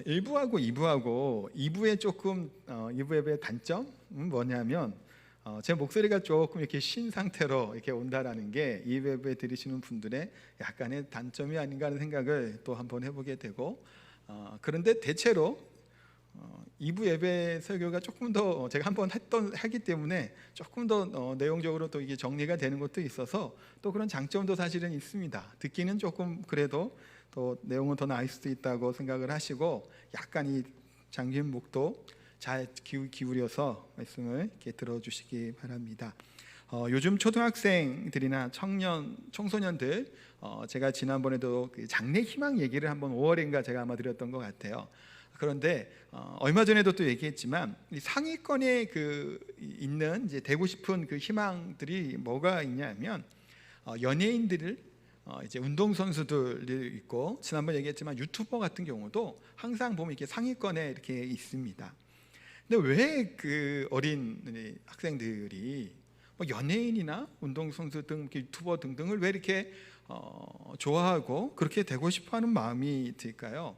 1부하고 2부의 조금 2부 예배의 단점은 뭐냐면 제 목소리가 조금 이렇게 쉰 상태로 이렇게 온다라는 게 2부 예배 들으시는 분들의 약간의 단점이 아닌가 하는 생각을 또 한번 해보게 되고, 그런데 대체로 2부 예배 설교가 조금 더 제가 한번 하기 때문에 조금 더 내용적으로 또 이게 정리가 되는 것도 있어서 또 그런 장점도 사실은 있습니다. 듣기는 조금 그래도 또 내용은 더 나을 수도 있다고 생각을 하시고, 약간 이 잠긴 목도 잘 기울여서 말씀을 이렇게 들어주시기 바랍니다. 요즘 초등학생들이나 청소년들, 제가 지난번에도 그 장래 희망 얘기를 한번 5월인가 제가 아마 드렸던 것 같아요. 그런데 얼마 전에도 또 얘기했지만 이 상위권에 있는 이제 되고 싶은 그 희망들이 뭐가 있냐면, 연예인들을 이제 운동선수들이 있고, 지난번 얘기했지만 유튜버 같은 경우도 항상 보면 이렇게 상위권에 이렇게 있습니다. 근데 왜 그 어린 학생들이 뭐 연예인이나 운동선수 등 유튜버 등등을 왜 이렇게 좋아하고 그렇게 되고 싶어하는 마음이 들까요?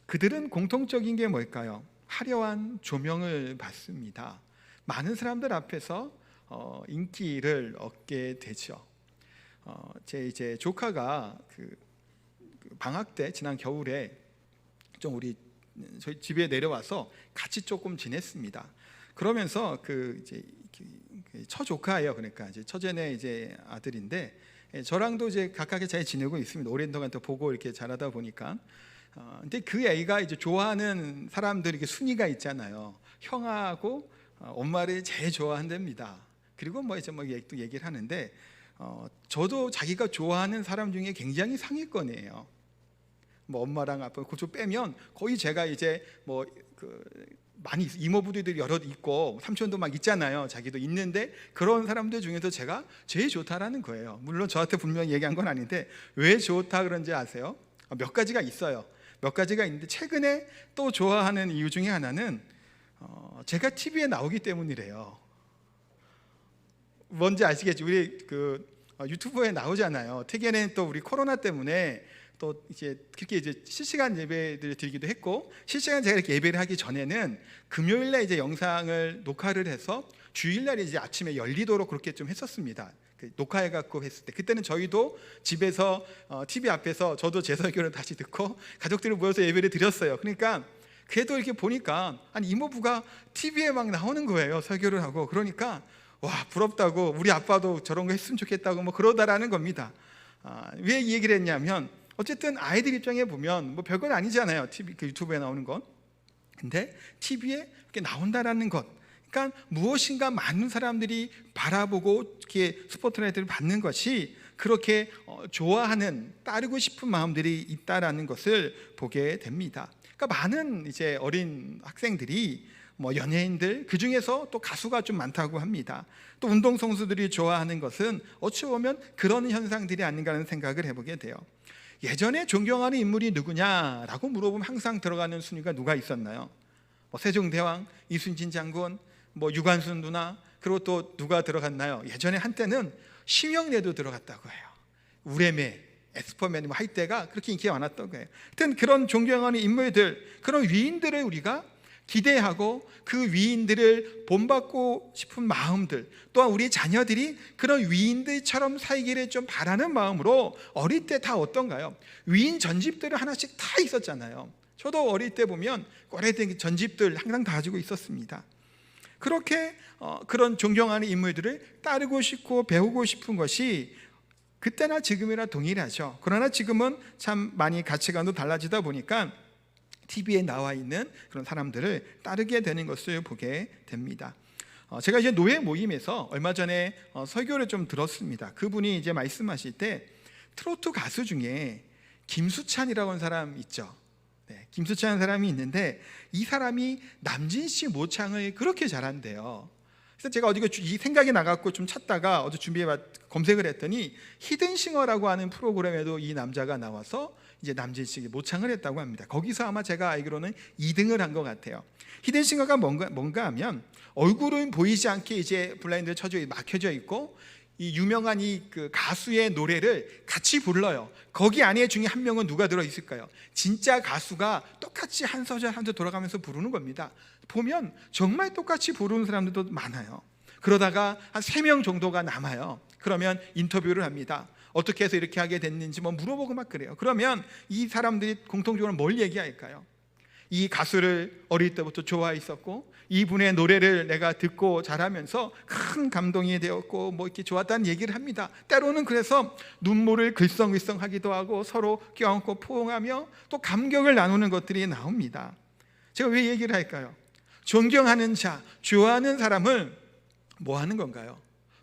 그들은 공통적인 게 뭘까요? 화려한 조명을 받습니다. 많은 사람들 앞에서 인기를 얻게 되죠. 제 이제 조카가 그 방학 때 지난 겨울에 좀 저희 집에 내려와서 같이 조금 지냈습니다. 그러면서 이제 처조카예요. 그러니까 이제 처제네 이제 아들인데, 저랑도 이제 가깝게 잘 지내고 있습니다. 오랜 동안 또 보고 이렇게 자라다 보니까. 근데 그 애가 이제 좋아하는 사람들 이렇게 순위가 있잖아요. 형하고 엄마를 제일 좋아한답니다. 그리고 뭐 이제 또 얘기를 하는데, 저도 자기가 좋아하는 사람 중에 굉장히 상위권이에요. 뭐 엄마랑 아빠 그쪽 빼면 거의 제가 이제 많이 이모부들이 여러 있고 삼촌도 막 있잖아요. 자기도 있는데 그런 사람들 중에서 제가 제일 좋다라는 거예요. 물론 저한테 분명히 얘기한 건 아닌데, 왜 좋다 그런지 아세요? 몇 가지가 있어요. 몇 가지가 있는데, 최근에 또 좋아하는 이유 중에 하나는 제가 TV에 나오기 때문이래요. 뭔지 아시겠지? 우리 유튜브에 나오잖아요. 특히는 또 우리 코로나 때문에 또 이제 그렇게 이제 실시간 예배를 드리기도 했고, 실시간 제가 이렇게 예배를 하기 전에는 금요일날 이제 영상을 녹화를 해서 주일날 이제 아침에 열리도록 그렇게 좀 했었습니다. 녹화해 갖고 했을 때, 그때는 저희도 집에서 TV 앞에서 저도 제 설교를 다시 듣고 가족들이 모여서 예배를 드렸어요. 그러니까 그래도 이렇게 보니까 아니 이모부가 TV에 막 나오는 거예요. 설교를 하고. 그러니까 와, 부럽다고, 우리 아빠도 저런 거 했으면 좋겠다고 뭐 그러다라는 겁니다. 왜 이 얘기를 했냐면, 어쨌든 아이들 입장에 보면 뭐 별건 아니잖아요. 유튜브에 나오는 건. 근데 TV에 이렇게 나온다라는 것, 그러니까 무엇인가 많은 사람들이 바라보고 이렇게 스포트라이트를 받는 것이 그렇게 좋아하는, 따르고 싶은 마음들이 있다라는 것을 보게 됩니다. 그러니까 많은 이제 어린 학생들이 뭐 연예인들, 그 중에서 또 가수가 좀 많다고 합니다. 또 운동선수들이 좋아하는 것은 어찌 보면 그런 현상들이 아닌가 하는 생각을 해보게 돼요. 예전에 존경하는 인물이 누구냐라고 물어보면 항상 들어가는 순위가 누가 있었나요? 세종대왕, 이순신 장군, 유관순 누나, 그리고 또 누가 들어갔나요? 예전에 한때는 심영래도 들어갔다고 해요. 우레메, 에스퍼맨 할 때가 그렇게 인기가 많았던 거예요. 하여튼 그런 존경하는 인물들, 그런 위인들을 우리가 기대하고 그 위인들을 본받고 싶은 마음들, 또한 우리 자녀들이 그런 위인들처럼 살기를 좀 바라는 마음으로 어릴 때 다 어떤가요? 위인 전집들을 하나씩 다 있었잖아요. 저도 어릴 때 보면 오래된 전집들 항상 다 가지고 있었습니다. 그렇게 그런 존경하는 인물들을 따르고 싶고 배우고 싶은 것이 그때나 지금이나 동일하죠. 그러나 지금은 참 많이 가치관도 달라지다 보니까 TV에 나와 있는 그런 사람들을 따르게 되는 것을 보게 됩니다. 제가 이제 노예 모임에서 얼마 전에 설교를 좀 들었습니다. 그분이 이제 말씀하실 때 트로트 가수 중에 김수찬이라고 하는 사람 있죠. 네, 김수찬이라는 사람이 있는데, 이 사람이 남진 씨 모창을 그렇게 잘한대요. 그래서 제가 어디 이 생각이 나갖고 좀 찾다가 어제 검색을 했더니 히든싱어라고 하는 프로그램에도 이 남자가 나와서 이제 남진 씨 모창을 했다고 합니다. 거기서 아마 제가 알기로는 2등을 한 것 같아요. 히든싱어가 뭔가 하면, 얼굴은 보이지 않게 이제 블라인드에 막혀져 있고, 이 유명한 그 가수의 노래를 같이 불러요. 거기 안에 중에 한 명은 누가 들어 있을까요? 진짜 가수가 똑같이 똑같이 한 소절 한 소절 돌아가면서 부르는 겁니다. 보면 정말 똑같이 부르는 사람들도 많아요. 그러다가 한 3명 정도가 남아요. 그러면 인터뷰를 합니다. 어떻게 해서 이렇게 하게 됐는지 물어보고 막 그래요. 그러면 이 사람들이 공통적으로 뭘 얘기할까요? 이 가수를 어릴 때부터 좋아했었고, 이분의 노래를 내가 듣고 자라면서 큰 감동이 되었고 이렇게 좋았다는 얘기를 합니다. 때로는 그래서 눈물을 글썽글썽하기도 하고 서로 껴안고 포옹하며 또 감격을 나누는 것들이 나옵니다. 제가 왜 얘기를 할까요? 존경하는 자, 좋아하는 사람을 뭐 하는 건가요?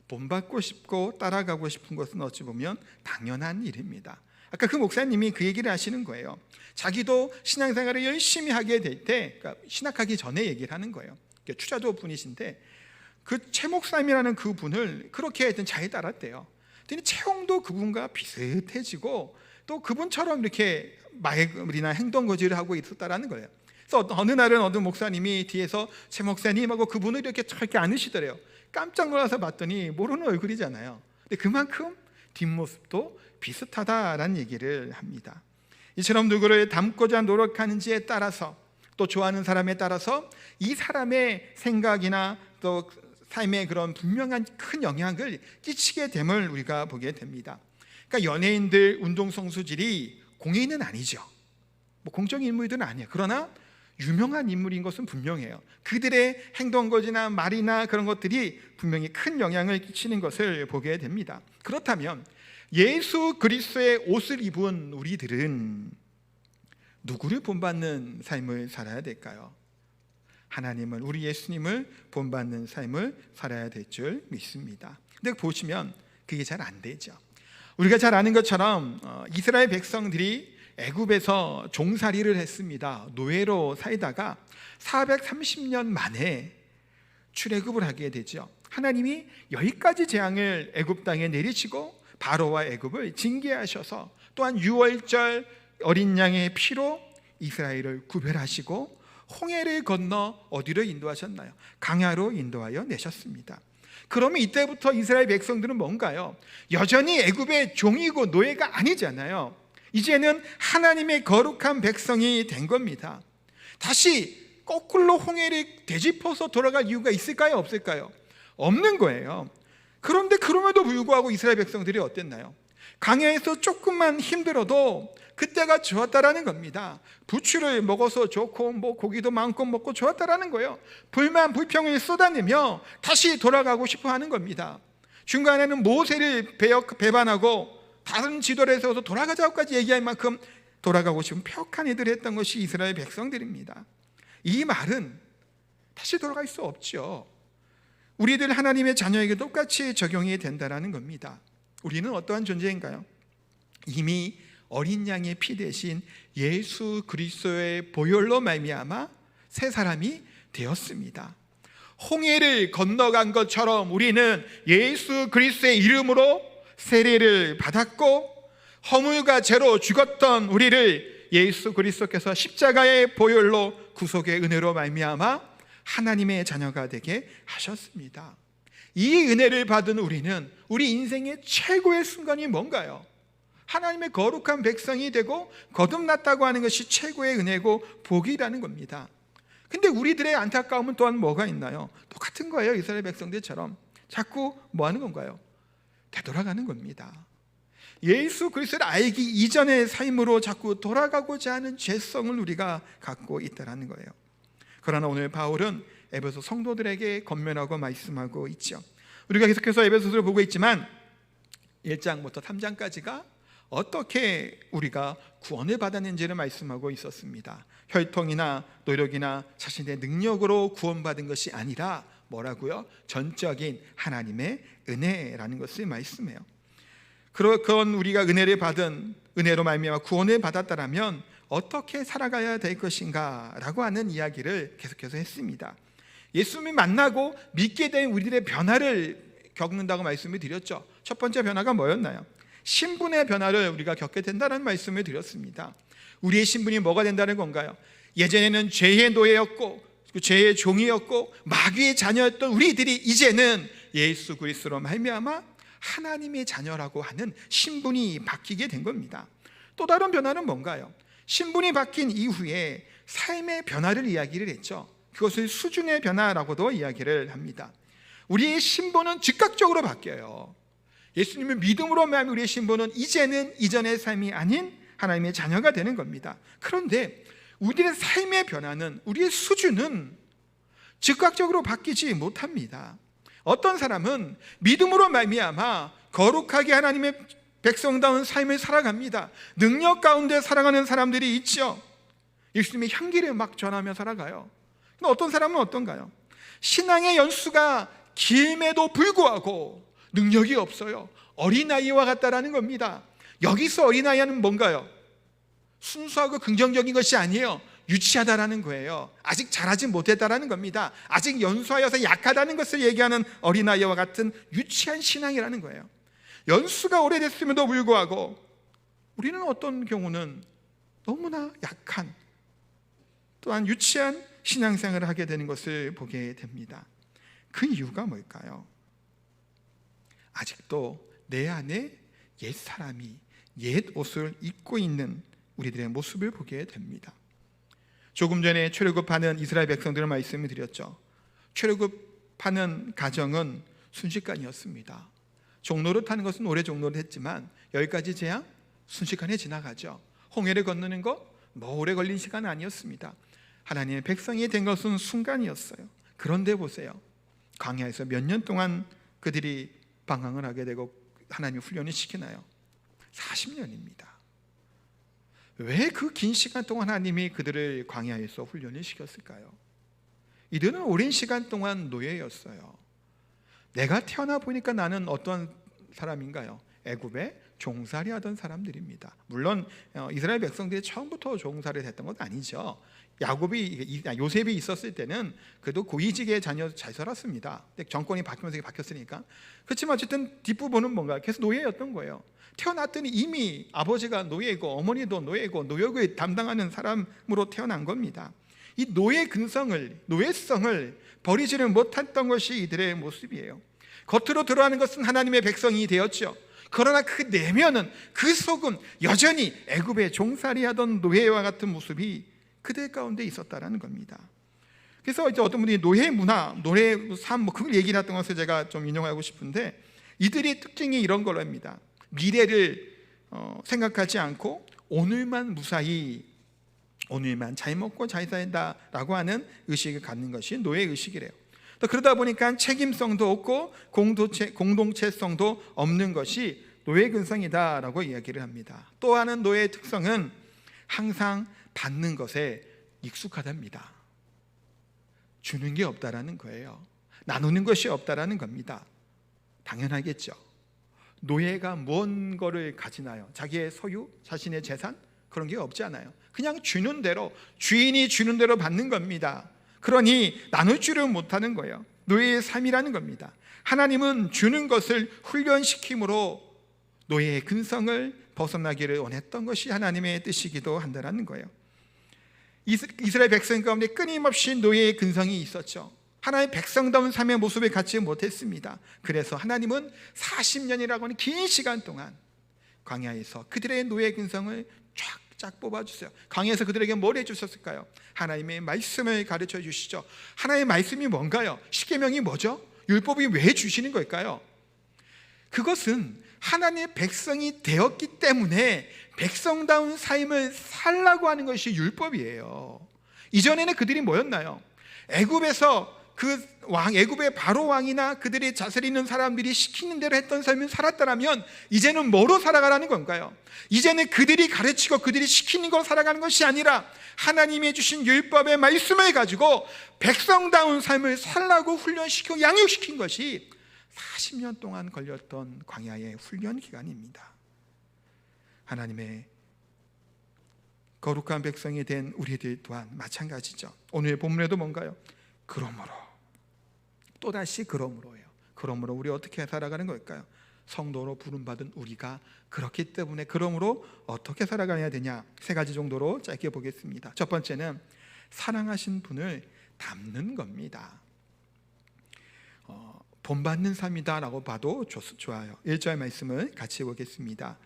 본받고 싶고 따라가고 싶은 것은 어찌 보면 당연한 일입니다. 아까 그 목사님이 그 얘기를 하시는 거예요. 자기도 신앙생활을 열심히 하게 될 때, 그러니까 신학하기 전에 얘기를 하는 거예요. 추자도 분이신데 그 최 목사님이라는 그 분을 그렇게 하여튼 잘 따랐대요. 그랬더니 체형도 그분과 비슷해지고 또 그분처럼 이렇게 말이나 행동 거지를 하고 있었다라는 거예요. 그래서 어느 날은 어느 목사님이 뒤에서 최 목사님하고 그분을 이렇게 안으시더래요. 깜짝 놀라서 봤더니 모르는 얼굴이잖아요. 근데 그만큼 뒷모습도 비슷하다라는 얘기를 합니다. 이처럼 누구를 닮고자 노력하는지에 따라서 또 좋아하는 사람에 따라서 이 사람의 생각이나 또 삶의 그런 분명한 큰 영향을 끼치게 됨을 우리가 보게 됩니다. 그러니까 연예인들 운동선수들이 공인은 아니죠. 공적인 인물들은 아니에요. 그러나 유명한 인물인 것은 분명해요. 그들의 행동거지나 말이나 그런 것들이 분명히 큰 영향을 끼치는 것을 보게 됩니다. 그렇다면 예수 그리스도의 옷을 입은 우리들은 누구를 본받는 삶을 살아야 될까요? 하나님을, 우리 예수님을 본받는 삶을 살아야 될 줄 믿습니다. 근데 보시면 그게 잘 안 되죠. 우리가 잘 아는 것처럼 이스라엘 백성들이 애굽에서 종살이를 했습니다. 노예로 살다가 430년 만에 출애굽을 하게 되죠. 하나님이 10가지 재앙을 애굽 땅에 내리시고 바로와 애굽을 징계하셔서 또한 유월절 어린 양의 피로 이스라엘을 구별하시고 홍해를 건너 어디로 인도하셨나요? 강야로 인도하여 내셨습니다. 그러면 이때부터 이스라엘 백성들은 뭔가요? 여전히 애굽의 종이고 노예가 아니잖아요. 이제는 하나님의 거룩한 백성이 된 겁니다. 다시 거꾸로 홍해를 되짚어서 돌아갈 이유가 있을까요? 없을까요? 없는 거예요. 그런데 그럼에도 불구하고 이스라엘 백성들이 어땠나요? 강야에서 조금만 힘들어도 그때가 좋았다라는 겁니다. 부추를 먹어서 좋고 고기도 많고 먹고 좋았다라는 거예요. 불만 불평을 쏟아내며 다시 돌아가고 싶어 하는 겁니다. 중간에는 모세를 배반하고 다른 지도를 세워서 돌아가자고까지 얘기할 만큼 돌아가고 싶은 폐역한 일을 했던 것이 이스라엘 백성들입니다. 이 말은 다시 돌아갈 수 없죠. 우리들 하나님의 자녀에게 똑같이 적용이 된다는 겁니다. 우리는 어떠한 존재인가요? 이미 어린 양의 피 대신 예수 그리스도의 보혈로 말미암아 새 사람이 되었습니다. 홍해를 건너간 것처럼 우리는 예수 그리스도의 이름으로 세례를 받았고 허물과 죄로 죽었던 우리를 예수 그리스도께서 십자가의 보혈로 구속의 은혜로 말미암아 하나님의 자녀가 되게 하셨습니다. 이 은혜를 받은 우리는 우리 인생의 최고의 순간이 뭔가요? 하나님의 거룩한 백성이 되고 거듭났다고 하는 것이 최고의 은혜고 복이라는 겁니다. 근데 우리들의 안타까움은 또한 뭐가 있나요? 똑같은 거예요. 이스라엘 백성들처럼 자꾸 뭐 하는 건가요? 되돌아가는 겁니다. 예수 그리스도를 알기 이전의 삶으로 자꾸 돌아가고자 하는 죄성을 우리가 갖고 있다는 거예요. 그러나 오늘 바울은 에베소 성도들에게 권면하고 말씀하고 있죠. 우리가 계속해서 에베소서를 보고 있지만 1장부터 3장까지가 어떻게 우리가 구원을 받았는지를 말씀하고 있었습니다. 혈통이나 노력이나 자신의 능력으로 구원받은 것이 아니라 뭐라고요? 전적인 하나님의 은혜라는 것을 말씀해요. 그런 우리가 은혜를 받은 은혜로 말미암아 구원을 받았다라면 어떻게 살아가야 될 것인가 라고 하는 이야기를 계속해서 했습니다. 예수님을 만나고 믿게 된 우리들의 변화를 겪는다고 말씀을 드렸죠. 첫 번째 변화가 뭐였나요? 신분의 변화를 우리가 겪게 된다는 말씀을 드렸습니다. 우리의 신분이 뭐가 된다는 건가요? 예전에는 죄의 노예였고 죄의 종이었고 마귀의 자녀였던 우리들이 이제는 예수 그리스도로 말미암아 하나님의 자녀라고 하는 신분이 바뀌게 된 겁니다. 또 다른 변화는 뭔가요? 신분이 바뀐 이후에 삶의 변화를 이야기를 했죠. 그것을 수준의 변화라고도 이야기를 합니다. 우리의 신분은 즉각적으로 바뀌어요. 예수님을 믿음으로 말하면 우리의 신분은 이제는 이전의 삶이 아닌 하나님의 자녀가 되는 겁니다. 그런데 우리의 삶의 변화는, 우리의 수준은 즉각적으로 바뀌지 못합니다. 어떤 사람은 믿음으로 말미암아 거룩하게 하나님의 백성다운 삶을 살아갑니다. 능력 가운데 살아가는 사람들이 있죠. 예수님의 향기를 막 전하며 살아가요. 근데 어떤 사람은 어떤가요? 신앙의 연수가 길매도 불구하고 능력이 없어요. 어린아이와 같다라는 겁니다. 여기서 어린아이는 뭔가요? 순수하고 긍정적인 것이 아니에요. 유치하다라는 거예요. 아직 자라지 못했다라는 겁니다. 아직 연수하여서 약하다는 것을 얘기하는 어린아이와 같은 유치한 신앙이라는 거예요. 연수가 오래됐음에도 불구하고 우리는 어떤 경우는 너무나 약한, 또한 유치한 신앙생활을 하게 되는 것을 보게 됩니다. 그 이유가 뭘까요? 아직도 내 안에 옛사람이 옛 옷을 입고 있는 우리들의 모습을 보게 됩니다. 조금 전에 출애굽하는 이스라엘 백성들을 말씀을 드렸죠. 출애굽하는 가정은 순식간이었습니다. 종로를 타는 것은 오래 종로를 했지만 10가지 재앙 순식간에 지나가죠. 홍해를 건너는 것 뭐 오래 걸린 시간 아니었습니다. 하나님의 백성이 된 것은 순간이었어요. 그런데 보세요, 광야에서 몇 년 동안 그들이 방황을 하게 되고 하나님이 훈련을 시키나요? 40년입니다. 왜 그 긴 시간 동안 하나님이 그들을 광야에서 훈련을 시켰을까요? 이들은 오랜 시간 동안 노예였어요. 내가 태어나 보니까 나는 어떤 사람인가요? 애굽에 종살이 하던 사람들입니다. 물론 이스라엘 백성들이 처음부터 종살이를 했던 건 아니죠. 요셉이 있었을 때는 그래도 고위직의 자녀 잘 살았습니다. 정권이 바뀌면서 바뀌었으니까. 그렇지만 어쨌든 뒷부분은 뭔가 계속 노예였던 거예요. 태어났더니 이미 아버지가 노예고 어머니도 노예고 노역을 담당하는 사람으로 태어난 겁니다. 이 노예성을 버리지를 못했던 것이 이들의 모습이에요. 겉으로 드러나는 것은 하나님의 백성이 되었죠. 그러나 그 내면은, 그 속은 여전히 애굽에 종살이하던 노예와 같은 모습이 그들 가운데 있었다라는 겁니다. 그래서 이제 어떤 분이 노예 문화, 노예 삶, 그걸 얘기했던 것을 제가 좀 인용하고 싶은데, 이들의 특징이 이런 걸로 합니다. 미래를 생각하지 않고 오늘만 무사히, 오늘만 잘 먹고 잘 살다라고 하는 의식을 갖는 것이 노예 의식이래요. 또 그러다 보니까 책임성도 없고 공동체성도 없는 것이 노예 근성이다라고 이야기를 합니다. 또 하는 노예의 특성은 항상 받는 것에 익숙하답니다. 주는 게 없다라는 거예요. 나누는 것이 없다라는 겁니다. 당연하겠죠. 노예가 뭔 거를 가지나요? 자기의 소유, 자신의 재산? 그런 게 없지 않아요. 그냥 주는 대로, 주인이 주는 대로 받는 겁니다. 그러니 나눌 줄을 못하는 거예요. 노예의 삶이라는 겁니다. 하나님은 주는 것을 훈련시킴으로 노예의 근성을 벗어나기를 원했던 것이 하나님의 뜻이기도 한다는 거예요. 이스라엘 백성 가운데 끊임없이 노예의 근성이 있었죠. 하나님의 백성다운 삶의 모습을 갖지 못했습니다. 그래서 하나님은 40년이라고 하는 긴 시간 동안 광야에서 그들의 노예 근성을 쫙 뽑아주세요. 광야에서 그들에게 뭘 해주셨을까요? 하나님의 말씀을 가르쳐 주시죠. 하나님의 말씀이 뭔가요? 십계명이 뭐죠? 율법이 왜 주시는 걸까요? 그것은 하나님의 백성이 되었기 때문에 백성다운 삶을 살라고 하는 것이 율법이에요. 이전에는 그들이 뭐였나요? 애굽에서 애굽의 바로 왕이나 그들이 다스리는 사람들이 시키는 대로 했던 삶을 살았다면 이제는 뭐로 살아가라는 건가요? 이제는 그들이 가르치고 그들이 시키는 걸 살아가는 것이 아니라 하나님이 주신 율법의 말씀을 가지고 백성다운 삶을 살라고 훈련시키고 양육시킨 것이 40년 동안 걸렸던 광야의 훈련 기간입니다. 하나님의 거룩한 백성이 된 우리들 또한 마찬가지죠. 오늘 본문에도 뭔가요? 그러므로, 또다시 그러므로예요. 그러므로 우리 어떻게 살아가는 걸까요? 성도로 부름받은 우리가 그렇기 때문에 그러므로 어떻게 살아가야 되냐, 3가지 정도로 짧게 보겠습니다. 첫 번째는 사랑하신 분을 닮는 겁니다. 본받는 삶이다 라고 봐도 좋아요. 1절 말씀을 같이 보겠습니다.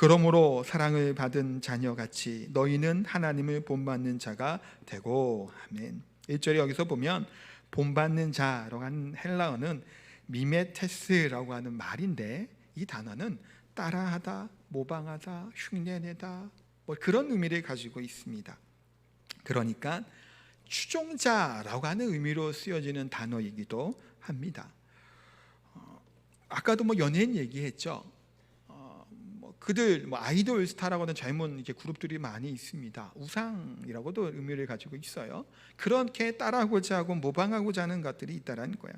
그러므로 사랑을 받은 자녀같이 너희는 하나님을 본받는 자가 되고. 아멘. 1절에 여기서 보면 본받는 자라고 하는 헬라어는 미메테스라고 하는 말인데, 이 단어는 따라하다, 모방하다, 흉내내다, 뭐 그런 의미를 가지고 있습니다. 그러니까 추종자라고 하는 의미로 쓰여지는 단어이기도 합니다. 아까도 연예인 얘기했죠. 그들 아이돌 스타라고 하는 젊은 이제 그룹들이 많이 있습니다. 우상이라고도 의미를 가지고 있어요. 그렇게 따라하고자 하고 모방하고자 하는 것들이 있다라는 거예요.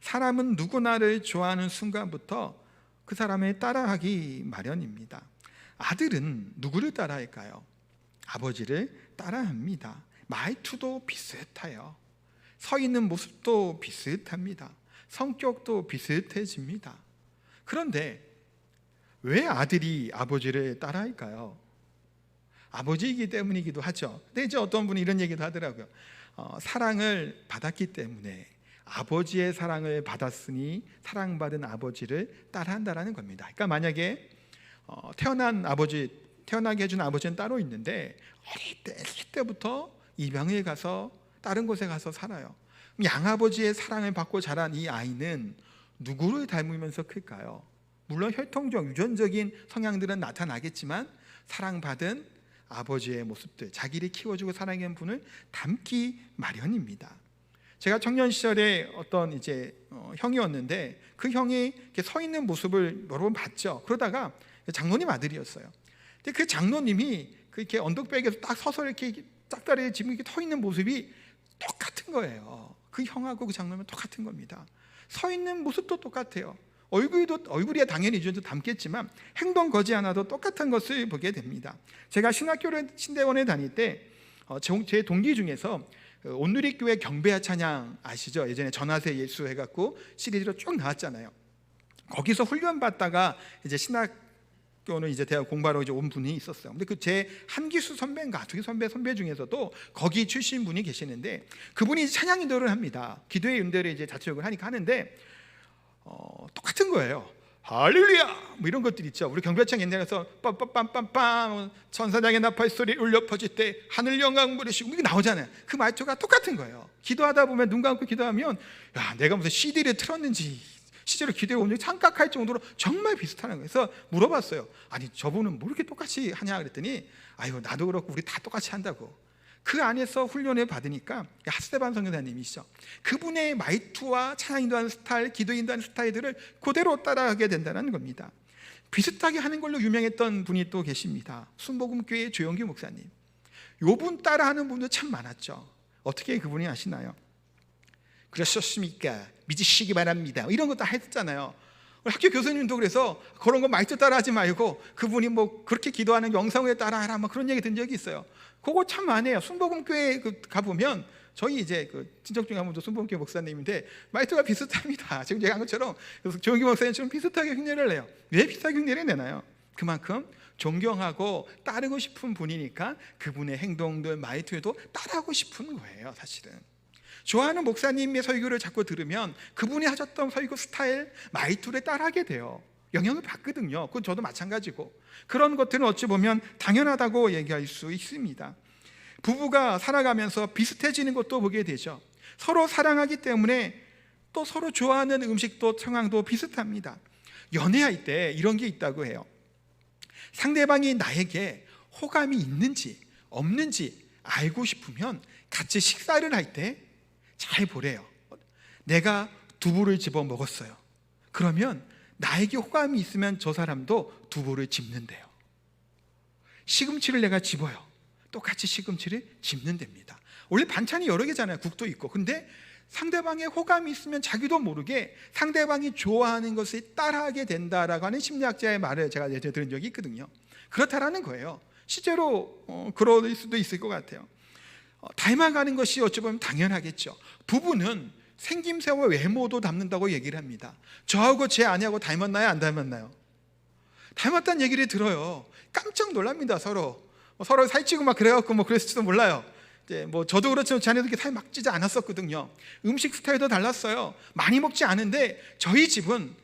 사람은 누구나를 좋아하는 순간부터 그 사람을 따라하기 마련입니다. 아들은 누구를 따라할까요? 아버지를 따라합니다. 말투도 비슷해요. 서 있는 모습도 비슷합니다. 성격도 비슷해집니다. 그런데 왜 아들이 아버지를 따라할까요? 아버지이기 때문이기도 하죠. 근데 이제 어떤 분이 이런 얘기도 하더라고요. 사랑을 받았기 때문에, 아버지의 사랑을 받았으니 사랑받은 아버지를 따라한다라는 겁니다. 그러니까 만약에 태어나게 해준 아버지는 따로 있는데 어릴 때부터 입양에 가서 다른 곳에 가서 살아요. 양아버지의 사랑을 받고 자란 이 아이는 누구를 닮으면서 클까요? 물론 혈통적, 유전적인 성향들은 나타나겠지만 사랑받은 아버지의 모습들, 자기를 키워주고 사랑한 분을 닮기 마련입니다. 제가 청년 시절에 어떤 형이었는데, 그 형이 이렇게 서 있는 모습을 여러 번 봤죠. 그러다가 장로님 아들이었어요. 근데 그 장로님이 그렇게 언덕배기에서 딱 서서 이렇게 짝다리에 지금 이렇게 서 있는 모습이 똑같은 거예요. 그 형하고 그 장로님은 똑같은 겁니다. 서 있는 모습도 똑같아요. 얼굴이 당연히 유전도 닮겠지만 행동 거지 않아도 똑같은 것을 보게 됩니다. 제가 신대원에 다닐 때 제 동기 중에서 온누리교회 경배와 찬양 아시죠? 예전에 전하세 예수 해갖고 시리즈로 쭉 나왔잖아요. 거기서 훈련 받다가 이제 신학교는 이제 대학 공부하러 온 분이 있었어요. 근데 제 한기수 선배인가 두 선배 중에서도 거기 출신 분이 계시는데, 그분이 찬양 인도를 합니다. 기도의 인도를 이제 자체적으로 하는데 똑같은 거예요. 할렐루야 뭐 이런 것들 있죠. 우리 경배창 옛날에서 빰빰빰빰빰 천사장의 나팔 소리 울려 퍼질 때 하늘 영광 부르시고 이게 나오잖아요. 그 말투가 똑같은 거예요. 기도하다 보면 눈 감고 기도하면 내가 무슨 CD를 틀었는지 실제로 기도에 온 적이 착각할 정도로 정말 비슷하는 거예요. 그래서 물어봤어요. 아니 저분은 뭐 이렇게 똑같이 하냐 그랬더니 아이고 나도 그렇고 우리 다 똑같이 한다고. 그 안에서 훈련을 받으니까 핫스테반 선교사님이시죠. 그분의 말투와 찬양 인도하는 스타일, 기도 인도하는 스타일들을 그대로 따라하게 된다는 겁니다. 비슷하게 하는 걸로 유명했던 분이 또 계십니다. 순복음교회 조영규 목사님. 요분 따라하는 분도 참 많았죠. 어떻게 그분이 아시나요? 그러셨습니까? 믿으시기 바랍니다. 이런 거 다 했잖아요. 학교 교수님도 그래서 그런 거 말투 따라하지 말고 그분이 뭐 그렇게 기도하는 영상에 따라하라 뭐 그런 얘기 든 적이 있어요. 그거 참 많아요. 순복음교회 가보면 저희 이제 친척 중에 한 분도 순복음교회 목사님인데 말투가 비슷합니다. 지금 제가 한 것처럼 조영기 목사님처럼 비슷하게 흉내를 내요. 왜 비슷하게 흉내를 내나요? 그만큼 존경하고 따르고 싶은 분이니까 그분의 행동들, 말투에도 따라하고 싶은 거예요. 사실은 좋아하는 목사님의 설교를 자꾸 들으면 그분이 하셨던 설교 스타일, 말투를 따라하게 돼요. 영향을 받거든요. 그건 저도 마찬가지고. 그런 것들은 어찌 보면 당연하다고 얘기할 수 있습니다. 부부가 살아가면서 비슷해지는 것도 보게 되죠. 서로 사랑하기 때문에 또 서로 좋아하는 음식도 성향도 비슷합니다. 연애할 때 이런 게 있다고 해요. 상대방이 나에게 호감이 있는지 없는지 알고 싶으면 같이 식사를 할 때 잘 보래요. 내가 두부를 집어 먹었어요. 그러면 나에게 호감이 있으면 저 사람도 두부를 집는데요. 시금치를 내가 집어요. 똑같이 시금치를 집는답니다. 원래 반찬이 여러 개잖아요. 국도 있고. 근데 상대방의 호감이 있으면 자기도 모르게 상대방이 좋아하는 것을 따라하게 된다라고 하는 심리학자의 말을 제가 예전에 들은 적이 있거든요. 그렇다라는 거예요. 실제로 그럴 수도 있을 것 같아요. 닮아가는 것이 어찌 보면 당연하겠죠. 부부는 생김새와 외모도 닮는다고 얘기를 합니다. 저하고 제 아내하고 닮았나요? 안 닮았나요? 닮았다는 얘기를 들어요. 깜짝 놀랍니다. 서로 살찌고 막 그래갖고 뭐 그랬을지도 몰라요. 이제 뭐 저도 그렇지만 제 아내도 살 막 찌지 않았었거든요. 음식 스타일도 달랐어요. 많이 먹지 않은데 저희 집은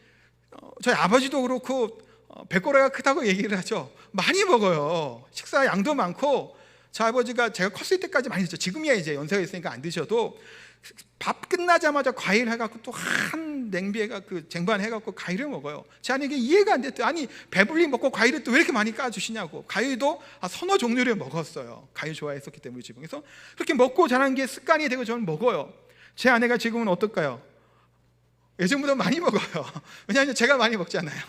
저희 아버지도 그렇고 배꼽가 크다고 얘기를 하죠. 많이 먹어요. 식사 양도 많고, 저 아버지가 제가 컸을 때까지 많이 드셨죠. 지금이야 이제 연세가 있으니까 안 드셔도 밥 끝나자마자 과일 해갖고 또 한 냄비에가 그 쟁반 해갖고 과일을 먹어요. 저는 이게 이해가 안 됐대요. 아니 배불리 먹고 과일을 또 왜 이렇게 많이 까주시냐고. 과일도 서너 종류를 먹었어요. 과일 좋아했었기 때문에 지금. 그래서 그렇게 먹고 자란 게 습관이 되고 저는 먹어요. 제 아내가 지금은 어떨까요? 예전보다 많이 먹어요. 왜냐하면 제가 많이 먹잖아요.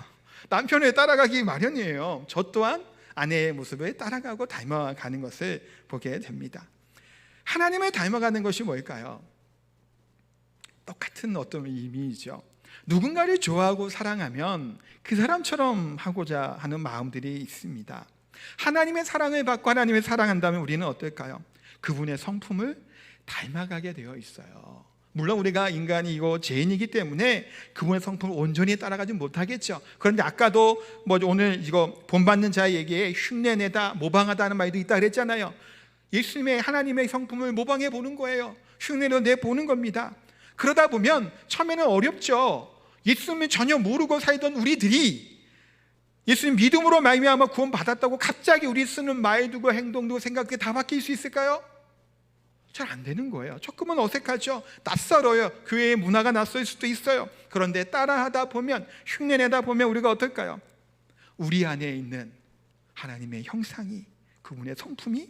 남편을 따라가기 마련이에요. 저 또한 아내의 모습을 따라가고 닮아가는 것을 보게 됩니다. 하나님을 닮아가는 것이 뭘까요? 똑같은 어떤 의미이죠. 누군가를 좋아하고 사랑하면 그 사람처럼 하고자 하는 마음들이 있습니다. 하나님의 사랑을 받고 하나님을 사랑한다면 우리는 어떨까요? 그분의 성품을 닮아가게 되어 있어요. 물론 우리가 인간이고 죄인이기 때문에 그분의 성품을 온전히 따라가지 못하겠죠. 그런데 아까도 오늘 이거 본받는 자에게 흉내내다 모방하다는 말도 있다 그랬잖아요. 예수님의 하나님의 성품을 모방해 보는 거예요. 흉내로 내보는 겁니다. 그러다 보면 처음에는 어렵죠. 예수님을 전혀 모르고 살던 우리들이 예수님 믿음으로 말미암아 구원 받았다고 갑자기 우리 쓰는 말도 행동도 생각이 다 바뀔 수 있을까요? 잘 안 되는 거예요. 조금은 어색하죠. 낯설어요. 교회의 문화가 낯설 수도 있어요. 그런데 따라하다 보면, 흉내내다 보면 우리가 어떨까요? 우리 안에 있는 하나님의 형상이, 그분의 성품이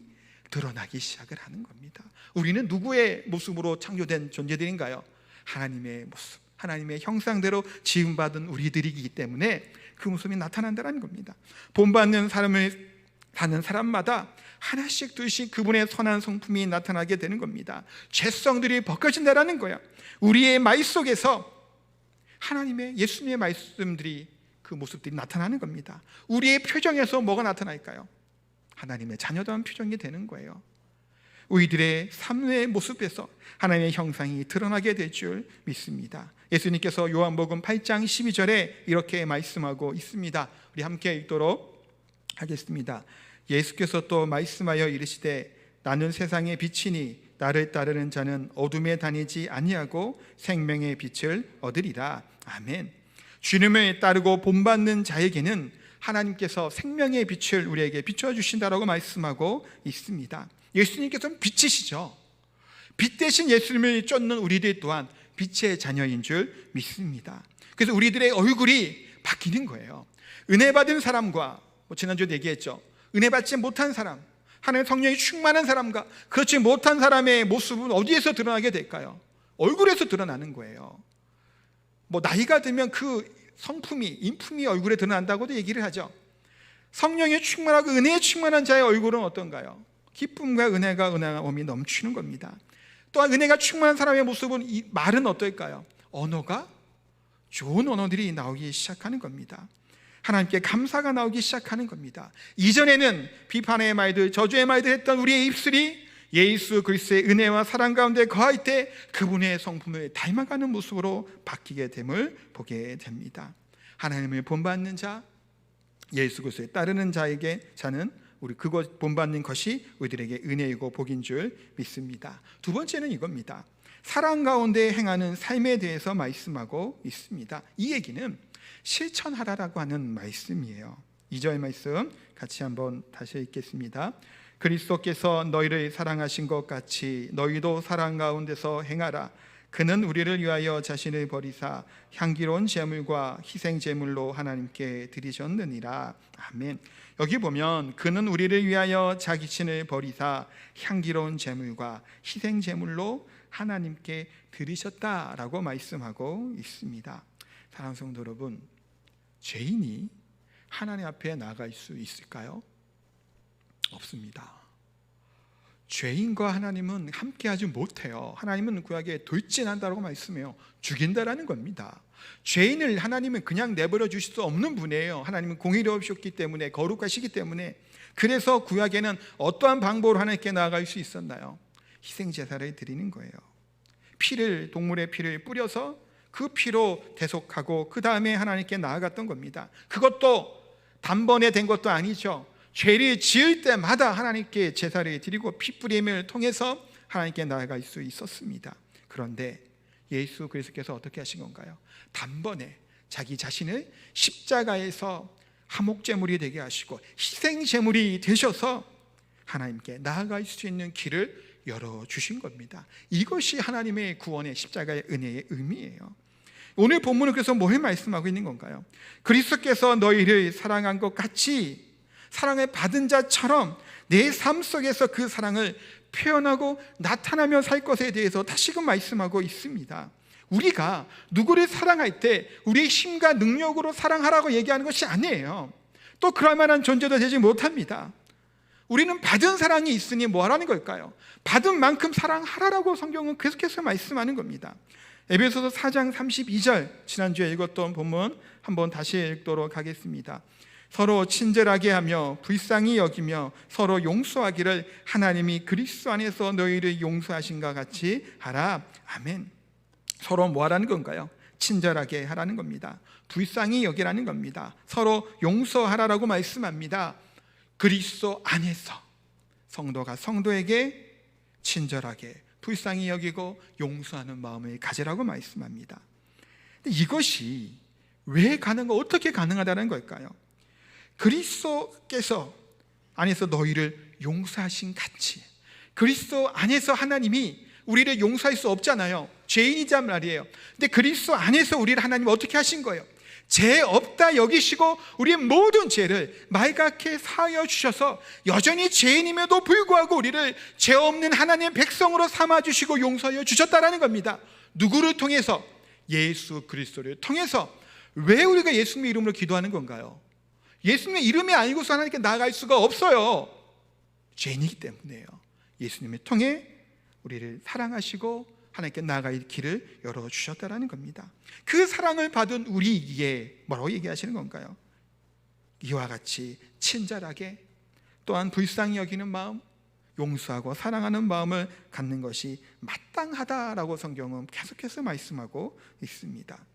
드러나기 시작을 하는 겁니다. 우리는 누구의 모습으로 창조된 존재들인가요? 하나님의 모습, 하나님의 형상대로 지음받은 우리들이기 때문에 그 모습이 나타난다는 겁니다. 본받는 삶을 사는 사람마다 하나씩 둘씩 그분의 선한 성품이 나타나게 되는 겁니다. 죄성들이 벗겨진다는 거예요. 우리의 말 속에서 하나님의 예수님의 말씀들이, 그 모습들이 나타나는 겁니다. 우리의 표정에서 뭐가 나타날까요? 하나님의 자녀다운 표정이 되는 거예요. 우리들의 삶의 모습에서 하나님의 형상이 드러나게 될 줄 믿습니다. 예수님께서 요한복음 8장 12절에 이렇게 말씀하고 있습니다. 우리 함께 읽도록 하겠습니다. 예수께서 또 말씀하여 이르시되 나는 세상의 빛이니 나를 따르는 자는 어둠에 다니지 아니하고 생명의 빛을 얻으리라. 아멘. 주님을 따르고 본받는 자에게는 하나님께서 생명의 빛을 우리에게 비춰주신다라고 말씀하고 있습니다. 예수님께서는 빛이시죠. 빛 대신 예수님을 쫓는 우리들 또한 빛의 자녀인 줄 믿습니다. 그래서 우리들의 얼굴이 바뀌는 거예요. 은혜 받은 사람과, 지난주에 얘기했죠, 은혜 받지 못한 사람, 하나님의 성령이 충만한 사람과 그렇지 못한 사람의 모습은 어디에서 드러나게 될까요? 얼굴에서 드러나는 거예요. 나이가 들면 그 성품이, 인품이 얼굴에 드러난다고도 얘기를 하죠. 성령이 충만하고 은혜에 충만한 자의 얼굴은 어떤가요? 기쁨과 은혜가 몸이 넘치는 겁니다. 또한 은혜가 충만한 사람의 모습은, 이 말은 어떨까요? 언어가 좋은 언어들이 나오기 시작하는 겁니다. 하나님께 감사가 나오기 시작하는 겁니다. 이전에는 비판의 말들, 저주의 말들 했던 우리의 입술이 예수 그리스도의 은혜와 사랑 가운데 거할 때 그분의 성품을 닮아가는 모습으로 바뀌게 됨을 보게 됩니다. 하나님을 본받는 자, 예수 그리스도에 따르는 자는 우리 그것 본받는 것이 우리들에게 은혜이고 복인 줄 믿습니다. 두 번째는 이겁니다. 사랑 가운데 행하는 삶에 대해서 말씀하고 있습니다. 이 얘기는 실천하라라고 하는 말씀이에요. 2절 말씀 같이 한번 다시 읽겠습니다. 그리스도께서 너희를 사랑하신 것 같이 너희도 사랑 가운데서 행하라. 그는 우리를 위하여 자신을 버리사 향기로운 제물과 희생 제물로 하나님께 드리셨느니라. 아멘. 여기 보면 그는 우리를 위하여 자기신을 버리사 향기로운 제물과 희생 제물로 하나님께 드리셨다라고 말씀하고 있습니다. 사랑하는 성도 여러분, 죄인이 하나님 앞에 나아갈 수 있을까요? 없습니다. 죄인과 하나님은 함께하지 못해요. 하나님은 구약에 돌진한다고 말씀해요. 죽인다라는 겁니다. 죄인을 하나님은 그냥 내버려 주실 수 없는 분이에요. 하나님은 공의로우셨기 때문에, 거룩하시기 때문에. 그래서 구약에는 어떠한 방법으로 하나님께 나아갈 수 있었나요? 희생제사를 드리는 거예요. 동물의 피를 뿌려서 그 피로 대속하고 그 다음에 하나님께 나아갔던 겁니다. 그것도 단번에 된 것도 아니죠. 죄를 지을 때마다 하나님께 제사를 드리고 피 뿌림을 통해서 하나님께 나아갈 수 있었습니다. 그런데 예수 그리스도께서 어떻게 하신 건가요? 단번에 자기 자신을 십자가에서 화목제물이 되게 하시고 희생제물이 되셔서 하나님께 나아갈 수 있는 길을 열어주신 겁니다. 이것이 하나님의 구원의 십자가의 은혜의 의미예요. 오늘 본문은 그래서 뭘 말씀하고 있는 건가요? 그리스도께서 너희를 사랑한 것 같이 사랑을 받은 자처럼 내 삶 속에서 그 사랑을 표현하고 나타나며 살 것에 대해서 다시금 말씀하고 있습니다. 우리가 누구를 사랑할 때 우리의 힘과 능력으로 사랑하라고 얘기하는 것이 아니에요. 또 그럴 만한 존재도 되지 못합니다. 우리는 받은 사랑이 있으니 뭐 하라는 걸까요? 받은 만큼 사랑하라고 성경은 계속해서 말씀하는 겁니다. 에베소서 4장 32절, 지난주에 읽었던 본문 한번 다시 읽도록 하겠습니다. 서로 친절하게 하며 불쌍히 여기며 서로 용서하기를 하나님이 그리스도 안에서 너희를 용서하신 것 같이 하라. 아멘. 서로 뭐 하라는 건가요? 친절하게 하라는 겁니다. 불쌍히 여기라는 겁니다. 서로 용서하라라고 말씀합니다. 그리스도 안에서 성도가 성도에게 친절하게 불쌍히 여기고 용서하는 마음을 가지라고 말씀합니다. 근데 이것이 왜 가능하고 어떻게 가능하다는 걸까요? 그리스도께서 안에서 너희를 용서하신 같이, 그리스도 안에서 하나님이 우리를 용서할 수 없잖아요. 죄인이자 말이에요. 근데 그리스도 안에서 우리를 하나님 어떻게 하신 거예요? 죄 없다 여기시고 우리의 모든 죄를 말갛게 사하여 주셔서 여전히 죄인임에도 불구하고 우리를 죄 없는 하나님의 백성으로 삼아주시고 용서하여 주셨다라는 겁니다. 누구를 통해서? 예수 그리스도를 통해서. 왜 우리가 예수님의 이름으로 기도하는 건가요? 예수님의 이름이 아니고서 하나님께 나아갈 수가 없어요. 죄인이기 때문에요. 예수님을 통해 우리를 사랑하시고 하나님께 나아갈 길을 열어주셨다라는 겁니다. 그 사랑을 받은 우리에게 뭐라고 얘기하시는 건가요? 이와 같이 친절하게 또한 불쌍히 여기는 마음, 용서하고 사랑하는 마음을 갖는 것이 마땅하다라고 성경은 계속해서 말씀하고 있습니다.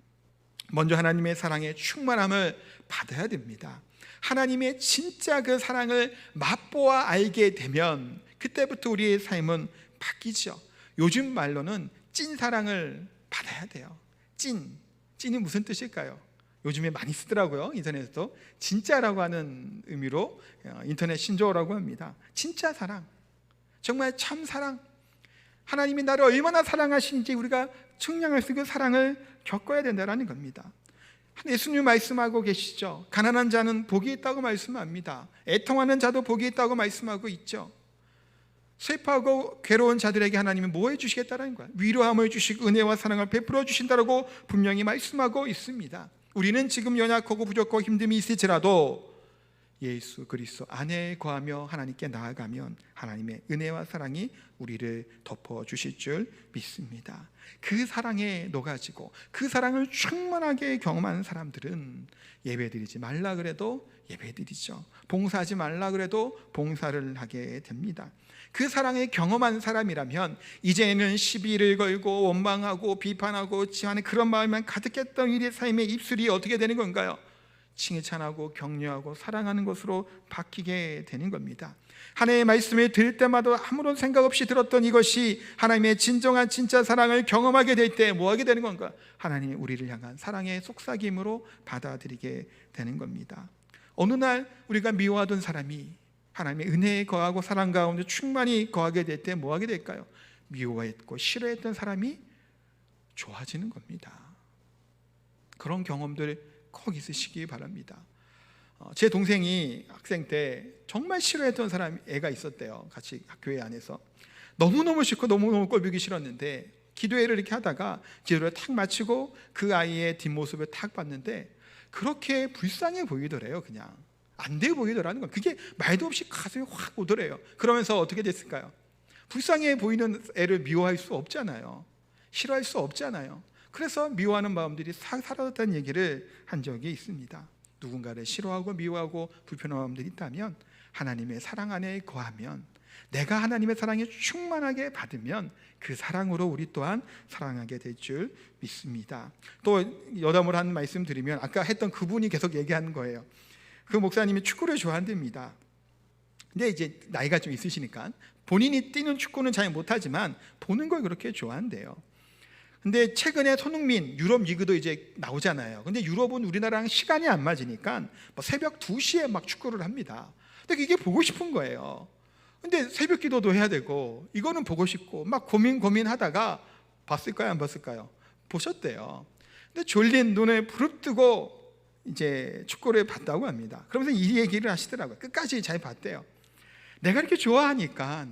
먼저 하나님의 사랑의 충만함을 받아야 됩니다. 하나님의 진짜 그 사랑을 맛보아 알게 되면 그때부터 우리의 삶은 바뀌죠. 요즘 말로는 찐 사랑을 받아야 돼요. 찐이 무슨 뜻일까요? 요즘에 많이 쓰더라고요. 인터넷에도 진짜라고 하는 의미로 인터넷 신조어라고 합니다. 진짜 사랑, 정말 참 사랑, 하나님이 나를 얼마나 사랑하시는지 우리가 측량할 수 있는 그 사랑을 겪어야 된다는 겁니다. 예수님 말씀하고 계시죠. 가난한 자는 복이 있다고 말씀합니다. 애통하는 자도 복이 있다고 말씀하고 있죠. 슬퍼하고 괴로운 자들에게 하나님이 뭐 해주시겠다는 거야? 위로함을 주시고 은혜와 사랑을 베풀어 주신다라고 분명히 말씀하고 있습니다. 우리는 지금 연약하고 부족하고 힘듦이 있을지라도 예수 그리스도 안에 거하며 하나님께 나아가면 하나님의 은혜와 사랑이 우리를 덮어주실 줄 믿습니다. 그 사랑에 녹아지고 그 사랑을 충만하게 경험하는 사람들은 예배드리지 말라 그래도 예배드리죠. 봉사하지 말라 그래도 봉사를 하게 됩니다. 그 사랑을 경험한 사람이라면 이제는 시비를 걸고 원망하고 비판하고 지하는 그런 마음만 가득했던 우리의 삶의 입술이 어떻게 되는 건가요? 칭찬하고 격려하고 사랑하는 것으로 바뀌게 되는 겁니다. 하나님의 말씀을 들을 때마다 아무런 생각 없이 들었던 이것이 하나님의 진정한 진짜 사랑을 경험하게 될 때 뭐 하게 되는 건가? 하나님이 우리를 향한 사랑의 속삭임으로 받아들이게 되는 겁니다. 어느 날 우리가 미워하던 사람이 하나님의 은혜에 거하고 사랑 가운데 충만히 거하게 될 때 뭐 하게 될까요? 미워했고 싫어했던 사람이 좋아지는 겁니다. 그런 경험들 꼭 있으시기 바랍니다. 제 동생이 학생 때 정말 싫어했던 애가 있었대요. 같이 교회 안에서 너무너무 싫고 너무너무 꼴보기 싫었는데 기도회를 이렇게 하다가 기도를 탁 마치고 그 아이의 뒷모습을 탁 봤는데 그렇게 불쌍해 보이더래요. 그냥 안 돼 보이더라는 건 그게 말도 없이 가슴이 확 오더래요. 그러면서 어떻게 됐을까요? 불쌍해 보이는 애를 미워할 수 없잖아요. 싫어할 수 없잖아요. 그래서 미워하는 마음들이 싹 사라졌다는 얘기를 한 적이 있습니다. 누군가를 싫어하고 미워하고 불편한 마음들이 있다면 하나님의 사랑 안에 거하면 내가 하나님의 사랑에 충만하게 받으면 그 사랑으로 우리 또한 사랑하게 될 줄 믿습니다. 또 여담을 한 말씀 드리면 아까 했던 그분이 계속 얘기하는 거예요. 그 목사님이 축구를 좋아한답니다. 근데 이제 나이가 좀 있으시니까 본인이 뛰는 축구는 잘 못하지만 보는 걸 그렇게 좋아한대요. 근데 최근에 손흥민 유럽 리그도 이제 나오잖아요. 근데 유럽은 우리나라랑 시간이 안 맞으니까 뭐 새벽 2시에 막 축구를 합니다. 근데 이게 보고 싶은 거예요. 근데 새벽 기도도 해야 되고 이거는 보고 싶고 막 고민하다가 봤을까요? 안 봤을까요? 보셨대요. 근데 졸린 눈에 부릅뜨고 이제 축구를 봤다고 합니다. 그러면서 이 얘기를 하시더라고요. 끝까지 잘 봤대요. 내가 이렇게 좋아하니까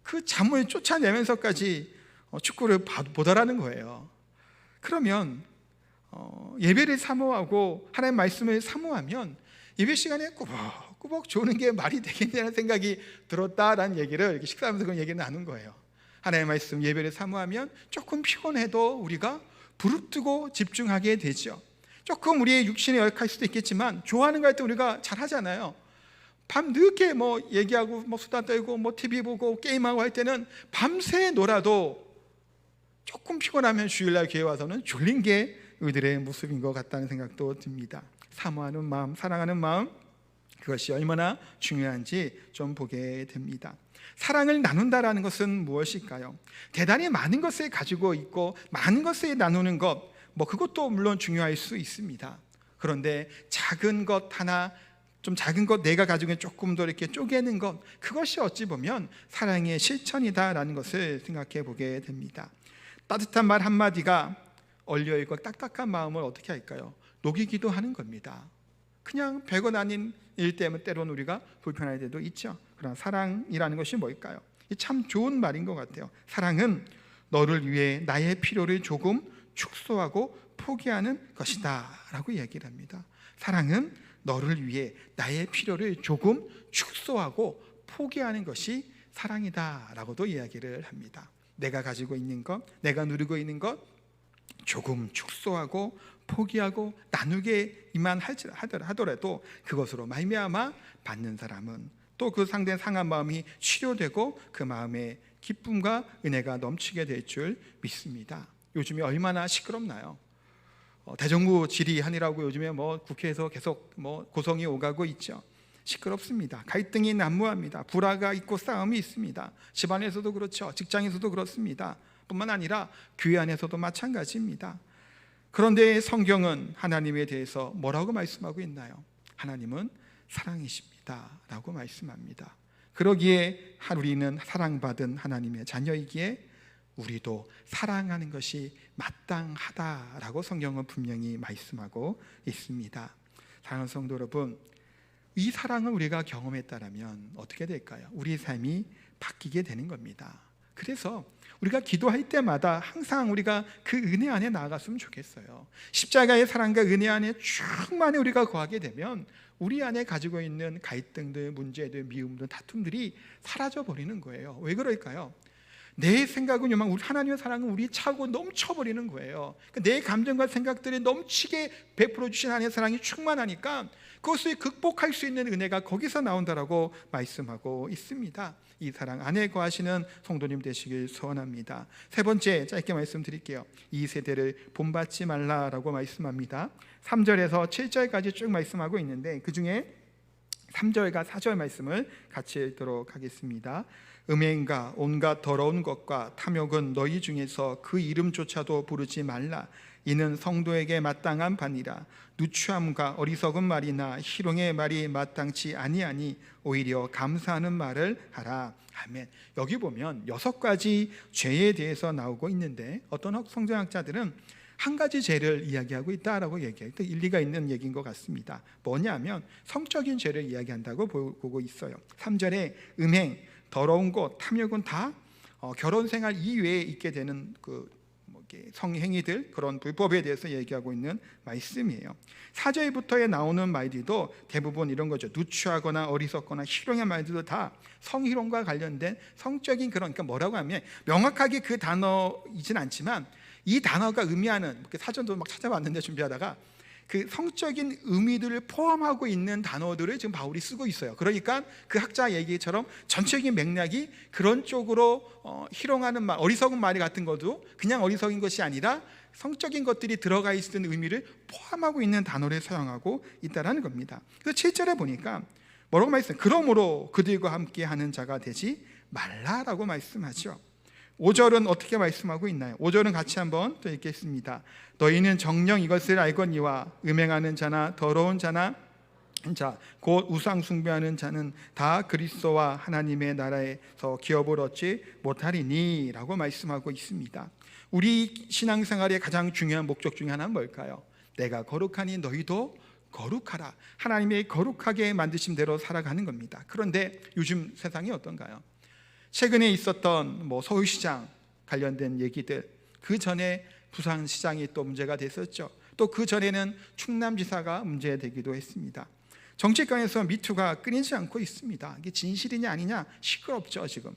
그 잠을 쫓아내면서까지 축구를 보더라는 거예요. 그러면 예배를 사모하고 하나님의 말씀을 사모하면 예배 시간에 꾸벅꾸벅 조는 게 말이 되겠냐는 생각이 들었다라는 얘기를 이렇게 식사하면서 그런 얘기를 나눈 거예요. 하나님의 말씀 예배를 사모하면 조금 피곤해도 우리가 부릅뜨고 집중하게 되죠. 조금 우리의 육신에 열악할 수도 있겠지만 좋아하는 거 할 때 우리가 잘 하잖아요. 밤 늦게 뭐 얘기하고 뭐 수다 떨고 뭐 TV 보고 게임하고 할 때는 밤새 놀아도 조금 피곤하면 주일날 교회 와서는 졸린 게 우리들의 모습인 것 같다는 생각도 듭니다. 사모하는 마음, 사랑하는 마음, 그것이 얼마나 중요한지 좀 보게 됩니다. 사랑을 나눈다라는 것은 무엇일까요? 대단히 많은 것을 가지고 있고 많은 것을 나누는 것, 뭐 그것도 물론 중요할 수 있습니다. 그런데 작은 것 하나, 좀 작은 것 내가 가지고 있는 조금 더 이렇게 쪼개는 것, 그것이 어찌 보면 사랑의 실천이다라는 것을 생각해 보게 됩니다. 따뜻한 말 한마디가 얼려있고 딱딱한 마음을 어떻게 할까요? 녹이기도 하는 겁니다. 그냥 별것 아닌 일 때문에 때로는 우리가 불편할 때도 있죠. 그러나 사랑이라는 것이 뭘까요? 참 좋은 말인 것 같아요. 사랑은 너를 위해 나의 필요를 조금 축소하고 포기하는 것이다 라고 얘기를 합니다. 사랑은 너를 위해 나의 필요를 조금 축소하고 포기하는 것이 사랑이다 라고도 이야기를 합니다. 내가 가지고 있는 것, 내가 누리고 있는 것 조금 축소하고 포기하고 나누기만 하더라도 그것으로 말미암아 받는 사람은 또 그 상대의 상한 마음이 치료되고 그 마음에 기쁨과 은혜가 넘치게 될 줄 믿습니다. 요즘에 얼마나 시끄럽나요? 대정부 질의하느라고 요즘에 뭐 국회에서 계속 뭐 고성이 오가고 있죠. 시끄럽습니다. 갈등이 난무합니다. 불화가 있고 싸움이 있습니다. 집안에서도 그렇죠. 직장에서도 그렇습니다. 뿐만 아니라 교회 안에서도 마찬가지입니다. 그런데 성경은 하나님에 대해서 뭐라고 말씀하고 있나요? 하나님은 사랑이십니다 라고 말씀합니다. 그러기에 우리는 사랑받은 하나님의 자녀이기에 우리도 사랑하는 것이 마땅하다라고 성경은 분명히 말씀하고 있습니다. 사랑하는 성도 여러분, 이 사랑을 우리가 경험했다면 어떻게 될까요? 우리의 삶이 바뀌게 되는 겁니다. 그래서 우리가 기도할 때마다 항상 우리가 그 은혜 안에 나아갔으면 좋겠어요. 십자가의 사랑과 은혜 안에 충만히 우리가 거하게 되면 우리 안에 가지고 있는 갈등들, 문제들, 미움들, 다툼들이 사라져 버리는 거예요. 왜 그럴까요? 내 생각은 요만 하나님의 사랑은 우리 차고 넘쳐버리는 거예요. 내 감정과 생각들이 넘치게 베풀어 주신 하나님의 사랑이 충만하니까 그것을 극복할 수 있는 은혜가 거기서 나온다라고 말씀하고 있습니다. 이 사랑 안에 거하시는 성도님 되시길 소원합니다. 세 번째 짧게 말씀드릴게요. 이 세대를 본받지 말라라고 말씀합니다. 3절에서 7절까지 쭉 말씀하고 있는데 그 중에 3절과 4절 말씀을 같이 읽도록 하겠습니다. 음행과 온갖 더러운 것과 탐욕은 너희 중에서 그 이름조차도 부르지 말라. 이는 성도에게 마땅한 바니라. 누추함과 어리석은 말이나 희롱의 말이 마땅치 아니하니 오히려 감사하는 말을 하라. 아멘. 여기 보면 6가지 죄에 대해서 나오고 있는데 어떤 성경학자들은 한 가지 죄를 이야기하고 있다라고 얘기해요. 또 일리가 있는 얘기인 것 같습니다. 뭐냐면 성적인 죄를 이야기한다고 보고 있어요. 3절에 음행, 더러운 것, 탐욕은 다 결혼 생활 이외에 있게 되는 성행위들, 그런 불법에 대해서 얘기하고 있는 말씀이에요. 4절부터에 나오는 말들도 대부분 이런 거죠. 누추하거나 어리석거나 희롱의 말들도 다 성희롱과 관련된 성적인 그런, 그러니까 뭐라고 하면 명확하게 그 단어이진 않지만 이 단어가 의미하는, 사전도 막 찾아봤는데 준비하다가 그 성적인 의미들을 포함하고 있는 단어들을 지금 바울이 쓰고 있어요. 그러니까 그 학자 얘기처럼 전체적인 맥락이 그런 쪽으로 희롱하는 말, 어리석은 말이 같은 것도 그냥 어리석인 것이 아니라 성적인 것들이 들어가 있는 의미를 포함하고 있는 단어를 사용하고 있다는 겁니다. 그래서 7절에 보니까 뭐라고 말씀해요? 그러므로 그들과 함께 하는 자가 되지 말라라고 말씀하죠. 5절은 어떻게 말씀하고 있나요? 5절은 같이 한번 또 읽겠습니다. 너희는 정녕 이것을 알거니와 음행하는 자나 더러운 자나 곧 우상 숭배하는 자는 다 그리스도와 하나님의 나라에서 기업을 얻지 못하리니 라고 말씀하고 있습니다. 우리 신앙생활의 가장 중요한 목적 중에 하나는 뭘까요? 내가 거룩하니 너희도 거룩하라. 하나님의 거룩하게 만드신 대로 살아가는 겁니다. 그런데 요즘 세상이 어떤가요? 최근에 있었던 서울시장 관련된 얘기들, 그 전에 부산시장이 또 문제가 됐었죠. 또 그 전에는 충남지사가 문제되기도 했습니다. 정치권에서 미투가 끊이지 않고 있습니다. 이게 진실이냐 아니냐 시끄럽죠 지금.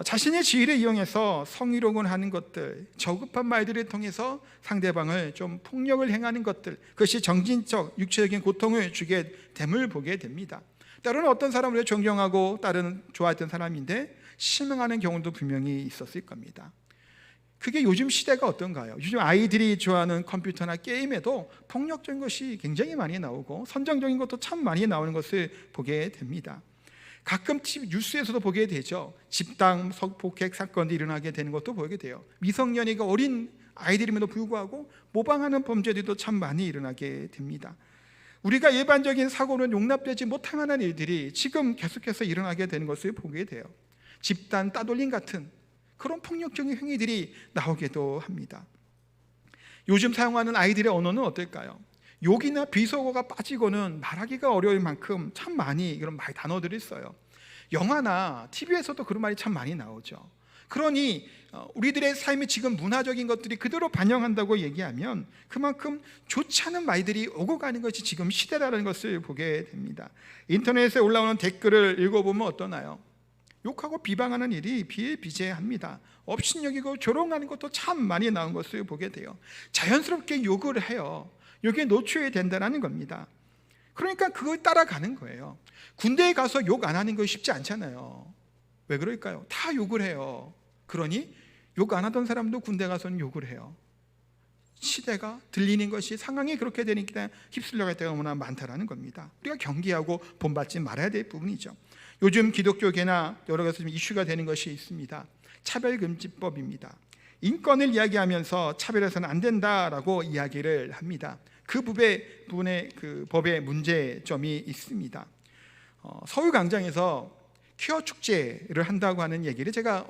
자신의 지위를 이용해서 성희롱을 하는 것들, 저급한 말들을 통해서 상대방을 좀 폭력을 행하는 것들, 그것이 정신적, 육체적인 고통을 주게 됨을 보게 됩니다. 때로는 어떤 사람을 존경하고 다른 좋아했던 사람인데 실망하는 경우도 분명히 있었을 겁니다. 그게 요즘 시대가 어떤가요? 요즘 아이들이 좋아하는 컴퓨터나 게임에도 폭력적인 것이 굉장히 많이 나오고 선정적인 것도 참 많이 나오는 것을 보게 됩니다. 가끔 뉴스에서도 보게 되죠. 집단 성폭행 사건이 일어나게 되는 것도 보게 돼요. 미성년이가 어린 아이들임에도 불구하고 모방하는 범죄들도 참 많이 일어나게 됩니다. 우리가 일반적인 사고는 용납되지 못할 만한 일들이 지금 계속해서 일어나게 되는 것을 보게 돼요. 집단 따돌림 같은 그런 폭력적인 행위들이 나오기도 합니다. 요즘 사용하는 아이들의 언어는 어떨까요? 욕이나 비속어가 빠지고는 말하기가 어려울 만큼 참 많이 이런 단어들이 있어요. 영화나 TV에서도 그런 말이 참 많이 나오죠. 그러니 우리들의 삶이 지금 문화적인 것들이 그대로 반영한다고 얘기하면 그만큼 좋지 않은 말들이 오고 가는 것이 지금 시대라는 것을 보게 됩니다. 인터넷에 올라오는 댓글을 읽어보면 어떠나요? 욕하고 비방하는 일이 비일비재합니다. 업신여기고 조롱하는 것도 참 많이 나온 것을 보게 돼요. 자연스럽게 욕을 해요. 여기에 노출이 된다는 겁니다. 그러니까 그걸 따라가는 거예요. 군대에 가서 욕 안 하는 거 쉽지 않잖아요. 왜 그럴까요? 다 욕을 해요. 그러니 욕 안 하던 사람도 군대 가서는 욕을 해요. 시대가 들리는 것이 상황이 그렇게 되니까 휩쓸려갈 때가 너무나 많다라는 겁니다. 우리가 경계하고 본받지 말아야 될 부분이죠. 요즘 기독교계나 여러 가지 이슈가 되는 것이 있습니다. 차별금지법입니다. 인권을 이야기하면서 차별해서는 안 된다라고 이야기를 합니다. 그 부분에 그 법의 문제점이 있습니다. 서울 광장에서 퀴어 축제를 한다고 하는 얘기를 제가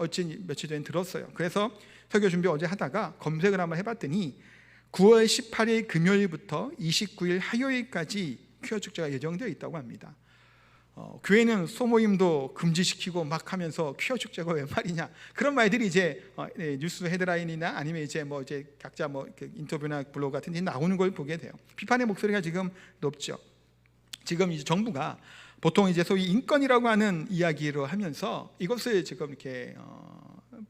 며칠 전에 들었어요. 그래서 설교 준비 어제 하다가 검색을 한번 해봤더니 9월 18일 금요일부터 29일 화요일까지 퀴어 축제가 예정되어 있다고 합니다. 교회는 소모임도 금지시키고 막 하면서 퀴어 축제가 왜 말이냐 그런 말들이 이제 뉴스 헤드라인이나 아니면 이제 각자 인터뷰나 블로그 같은 데 나오는 걸 보게 돼요. 비판의 목소리가 지금 높죠. 지금 이제 정부가 보통 이제 소위 인권이라고 하는 이야기로 하면서 이것을 지금 이렇게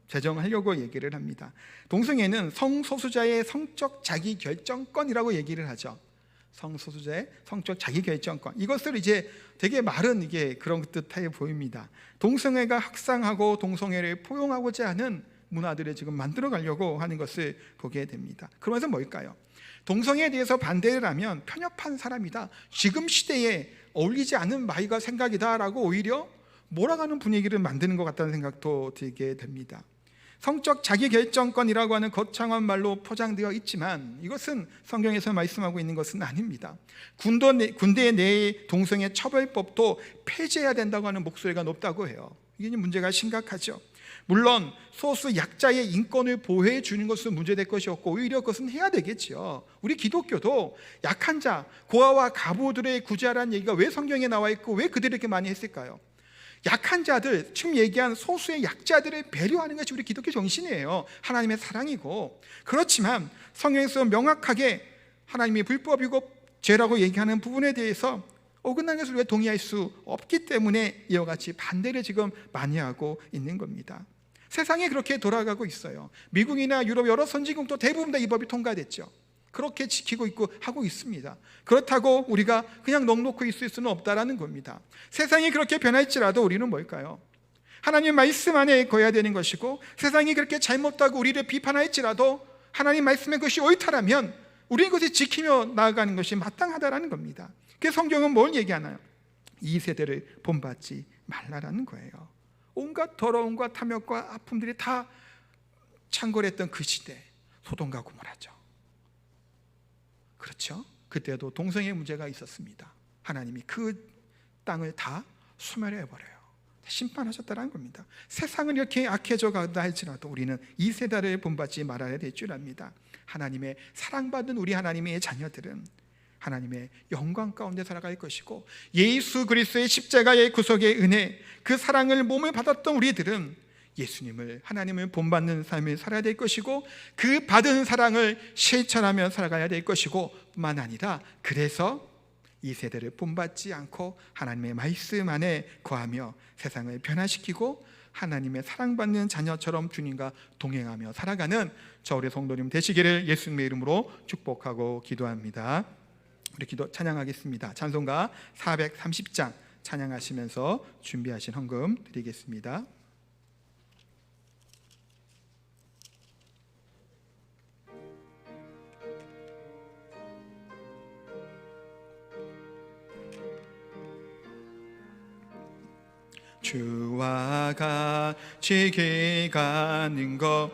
제정하려고 얘기를 합니다. 동성애는 성소수자의 성적 자기결정권이라고 얘기를 하죠. 성소수자의 성적 자기결정권, 이것을 이제 되게 말은 이게 그런 듯해 보입니다. 동성애가 확산하고 동성애를 포용하고자 하는 문화들을 지금 만들어 가려고 하는 것을 보게 됩니다. 그러면서 뭘까요? 동성애에 대해서 반대를 하면 편협한 사람이다, 지금 시대에 어울리지 않는 말과 생각이다라고 오히려 몰아가는 분위기를 만드는 것 같다는 생각도 들게 됩니다. 성적 자기결정권이라고 하는 거창한 말로 포장되어 있지만 이것은 성경에서 말씀하고 있는 것은 아닙니다. 군대 내의 동성애 처벌법도 폐지해야 된다고 하는 목소리가 높다고 해요. 이게 문제가 심각하죠. 물론 소수 약자의 인권을 보호해 주는 것은 문제될 것이 없고 오히려 그것은 해야 되겠죠. 우리 기독교도 약한 자, 고아와 가부들의 구제하라는 얘기가 왜 성경에 나와 있고 왜 그들이 이렇게 많이 했을까요? 약한 자들, 지금 얘기한 소수의 약자들을 배려하는 것이 우리 기독교 정신이에요. 하나님의 사랑이고. 그렇지만 성경에서 명확하게 하나님이 불법이고 죄라고 얘기하는 부분에 대해서 어긋난 것을 우리가 동의할 수 없기 때문에 이와 같이 반대를 지금 많이 하고 있는 겁니다. 세상이 그렇게 돌아가고 있어요. 미국이나 유럽 여러 선진국도 대부분 다 이 법이 통과됐죠. 그렇게 지키고 있고 하고 있습니다. 그렇다고 우리가 그냥 넉놓고 있을 수는 없다라는 겁니다. 세상이 그렇게 변할지라도 우리는 뭘까요? 하나님 말씀 안에 거해야 되는 것이고, 세상이 그렇게 잘못하고 우리를 비판할지라도 하나님 말씀의 것이 옳다라면 우리는 그것을 지키며 나아가는 것이 마땅하다라는 겁니다. 그래서 성경은 뭘 얘기하나요? 이 세대를 본받지 말라라는 거예요. 온갖 더러움과 탐욕과 아픔들이 다 창궐했던 그 시대, 소돔과 고모라죠. 그렇죠? 그때도 동성애 문제가 있었습니다. 하나님이 그 땅을 다 소멸해버려요. 심판하셨다는 겁니다. 세상은 이렇게 악해져 가다 할지라도 우리는 이 세대를 본받지 말아야 될 줄 압니다. 하나님의 사랑받은 우리 하나님의 자녀들은 하나님의 영광 가운데 살아갈 것이고, 예수 그리스도의 십자가의 구속의 은혜, 그 사랑을 몸을 받았던 우리들은 예수님을, 하나님을 본받는 삶을 살아야 될 것이고, 그 받은 사랑을 실천하며 살아가야 될 것이고, 뿐만 아니라 그래서 이 세대를 본받지 않고 하나님의 말씀 안에 거하며 세상을 변화시키고 하나님의 사랑받는 자녀처럼 주님과 동행하며 살아가는 저 우리 성도님 되시기를 예수님의 이름으로 축복하고 기도합니다. 우리 기도 찬양하겠습니다. 찬송가 430장 찬양하시면서 준비하신 헌금 드리겠습니다. 주와 같이 길 가는 것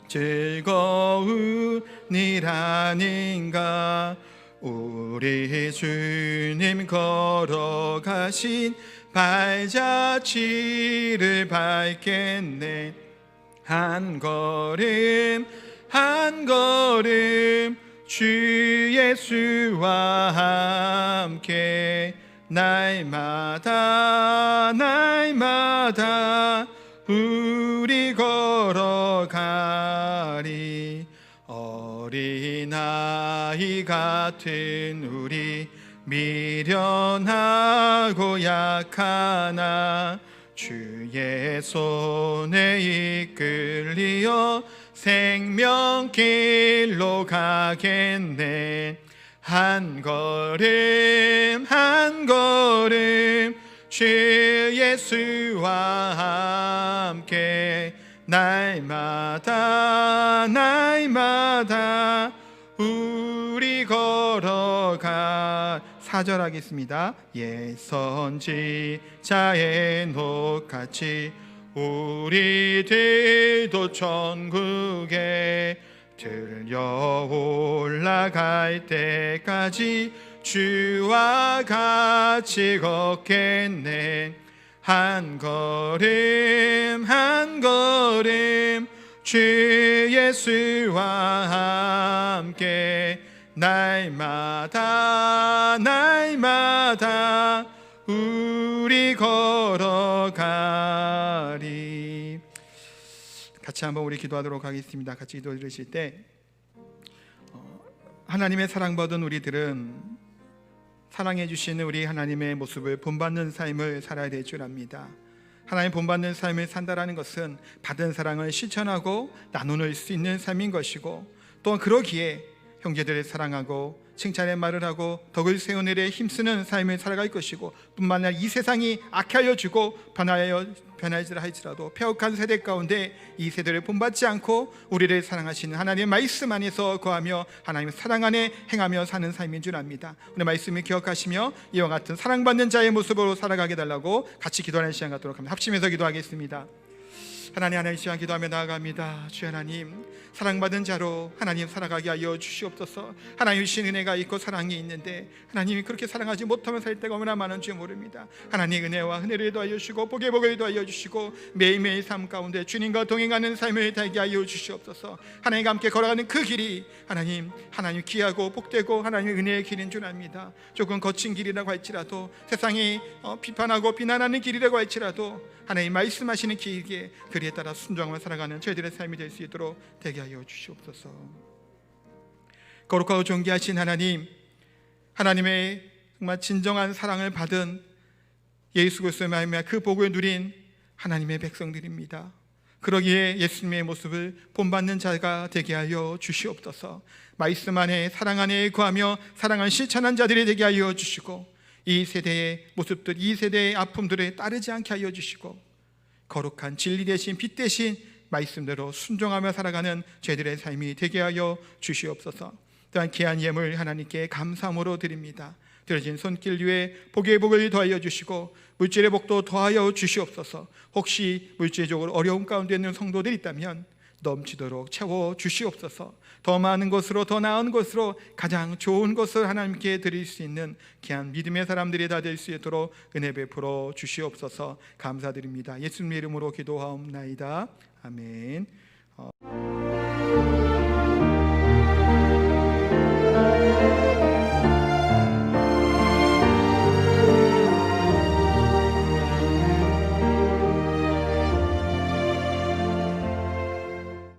즐거운 일 아닌가. 우리 주님 걸어가신 발자취를 밟겠네. 한 걸음 한 걸음 주 예수와 함께 날마다 날마다 우리 걸어가리. 어린아이 같은 우리 미련하고 약하나 주의 손에 이끌리어 생명길로 가겠네. 한 걸음 한 걸음 주 예수와 함께 날마다 날마다 우리 걸어가. 4절 하겠습니다. 옛 선지자의 녹같이 우리들도 천국에 들려 올라갈 때까지 주와 같이 걷겠네. 한 걸음 한 걸음 주 예수와 함께 날마다 날마다 우리 걸어가리. 같이 한번 우리 기도하도록 하겠습니다. 같이 기도 드리실 때 하나님의 사랑받은 우리들은 사랑해 주시는 우리 하나님의 모습을 본받는 삶을 살아야 될 줄 압니다. 하나님 본받는 삶을 산다라는 것은 받은 사랑을 실천하고 나누는 수 있는 삶인 것이고, 또한 그러기에 형제들을 사랑하고 칭찬의 말을 하고 덕을 세우는 일에 힘쓰는 삶을 살아갈 것이고, 뿐만 아니라 이 세상이 악하여 주고 변하지라 할지라도 폐역한 세대 가운데 이 세대를 본받지 않고 우리를 사랑하시는 하나님의 말씀 안에서 거하며 하나님의 사랑 안에 행하며 사는 삶인 줄 압니다. 오늘 말씀을 기억하시며 이와 같은 사랑받는 자의 모습으로 살아가게 달라고 같이 기도하는 시간 갖도록 합니다. 합심해서 기도하겠습니다. 하나님 시간 기도하며 나아갑니다. 주 하나님, 사랑받은 자로 하나님 살아가게 하여 주시옵소서. 하나님 주신 은혜가 있고 사랑이 있는데 하나님이 그렇게 사랑하지 못하며 살 때가 얼마나 많은지 모릅니다. 하나님 은혜와 은혜를 더하여 주시고 복의 복을 더하여 주시고 매일매일 삶 가운데 주님과 동행하는 삶을 살게 하여 주시옵소서. 하나님과 함께 걸어가는 그 길이 하나님 귀하고 복되고 하나님의 은혜의 길인 줄 압니다. 조금 거친 길이라고 할지라도, 세상이 비판하고 비난하는 길이라고 할지라도 하나님 말씀하시는 길에 그리에 따라 순종하며 살아가는 저희들의 삶이 될 수 있도록 되게 하여 주시옵소서. 거룩하고 존귀하신 하나님, 하나님의 정말 진정한 사랑을 받은 예수 그리스도의 말미암아 그 복을 누린 하나님의 백성들입니다. 그러기에 예수님의 모습을 본받는 자가 되게 하여 주시옵소서. 말씀 안에 사랑 안에 거하며 사랑을 실천한 자들이 되게 하여 주시고, 이 세대의 모습들, 이 세대의 아픔들에 따르지 않게 하여 주시고, 거룩한 진리 대신 빛 대신 말씀대로 순종하며 살아가는 저희들의 삶이 되게 하여 주시옵소서. 또한 귀한 예물 하나님께 감사함으로 드립니다. 들어진 손길 위에 복의 복을 더하여 주시고 물질의 복도 더하여 주시옵소서. 혹시 물질적으로 어려운 가운데 있는 성도들이 있다면 넘치도록 채워 주시옵소서. 더 많은 것으로, 더 나은 것으로, 가장 좋은 것을 하나님께 드릴 수 있는 귀한 믿음의 사람들이 다 될 수 있도록 은혜 베풀어 주시옵소서. 감사드립니다. 예수님의 이름으로 기도하옵나이다. 아멘.